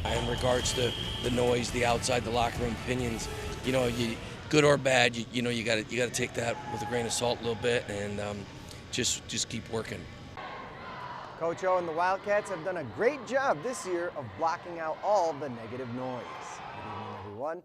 In regards to the noise, the outside, the locker room opinions, good or bad, you got to take that with a grain of salt a little bit, and just keep working. Coach O and the Wildcats have done a great job this year of blocking out all the negative noise. Good evening, everyone.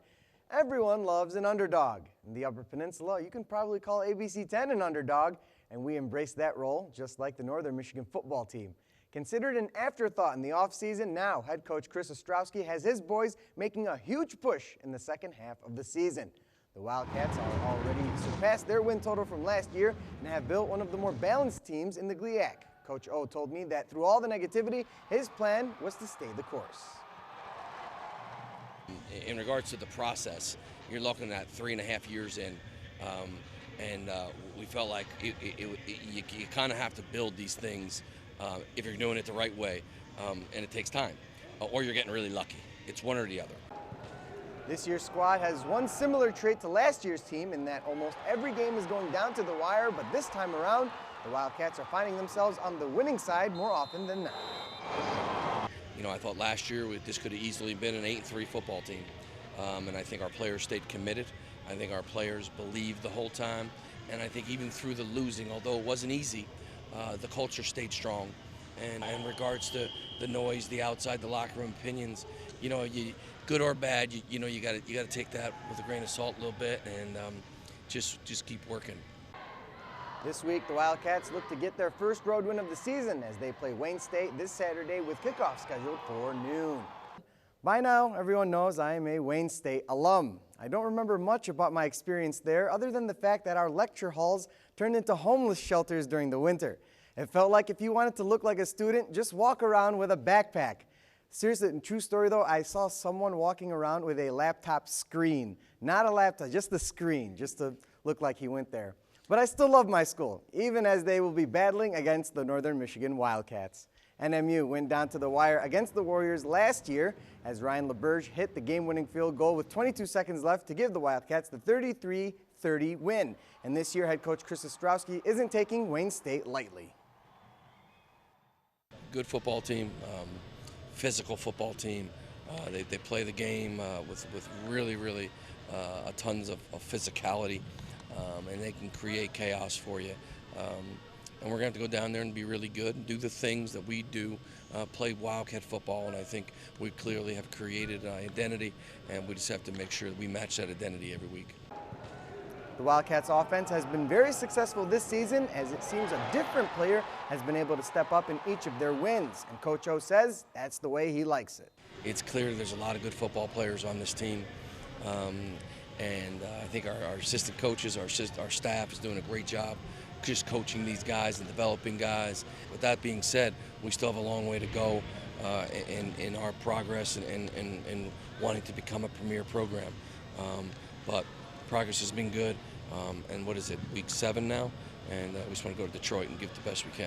Everyone loves an underdog. In the Upper Peninsula, you can probably call ABC 10 an underdog, and we embrace that role just like the Northern Michigan football team. Considered an afterthought in the offseason, now head coach Chris Ostrowski has his boys making a huge push in the second half of the season. The Wildcats are already surpassed their win total from last year and have built one of the more balanced teams in the GLIAC. Coach O told me that through all the negativity, his plan was to stay the course. In regards to the process, you're looking at 3.5 years in, and we felt like you kind of have to build these things if you're doing it the right way, and it takes time, or you're getting really lucky. It's one or the other. This year's squad has one similar trait to last year's team in that almost every game is going down to the wire, but this time around, the Wildcats are finding themselves on the winning side more often than not. I thought last year this could have easily been an 8-3 football team, and I think our players stayed committed. I think our players believed the whole time, and I think even through the losing, although it wasn't easy, the culture stayed strong. And in regards to the noise, the outside, the locker room opinions, good or bad, you got to take that with a grain of salt a little bit, and just keep working. This week, the Wildcats look to get their first road win of the season as they play Wayne State this Saturday with kickoff scheduled for noon. By now, everyone knows I am a Wayne State alum. I don't remember much about my experience there other than the fact that our lecture halls turned into homeless shelters during the winter. It felt like if you wanted to look like a student, just walk around with a backpack. Seriously, true story though, I saw someone walking around with a laptop screen. Not a laptop, just the screen, just to look like he went there. But I still love my school, even as they will be battling against the Northern Michigan Wildcats. NMU went down to the wire against the Warriors last year as Ryan LaBerge hit the game-winning field goal with 22 seconds left to give the Wildcats the 33-30 win. And this year, head coach Chris Ostrowski isn't taking Wayne State lightly. Good football team, physical football team. They play the game with really tons of physicality. And they can create chaos for you. And we're going to have to go down there and be really good and do the things that we do, play Wildcat football, and I think we clearly have created an identity, and we just have to make sure that we match that identity every week. The Wildcats offense has been very successful this season as it seems a different player has been able to step up in each of their wins, and Coach O says that's the way he likes it. It's clear there's a lot of good football players on this team. And I think our assistant coaches, our staff is doing a great job just coaching these guys and developing guys. With that being said, we still have a long way to go in our progress and wanting to become a premier program. But progress has been good. And what is it, week 7 now? And we just want to go to Detroit and give the best we can.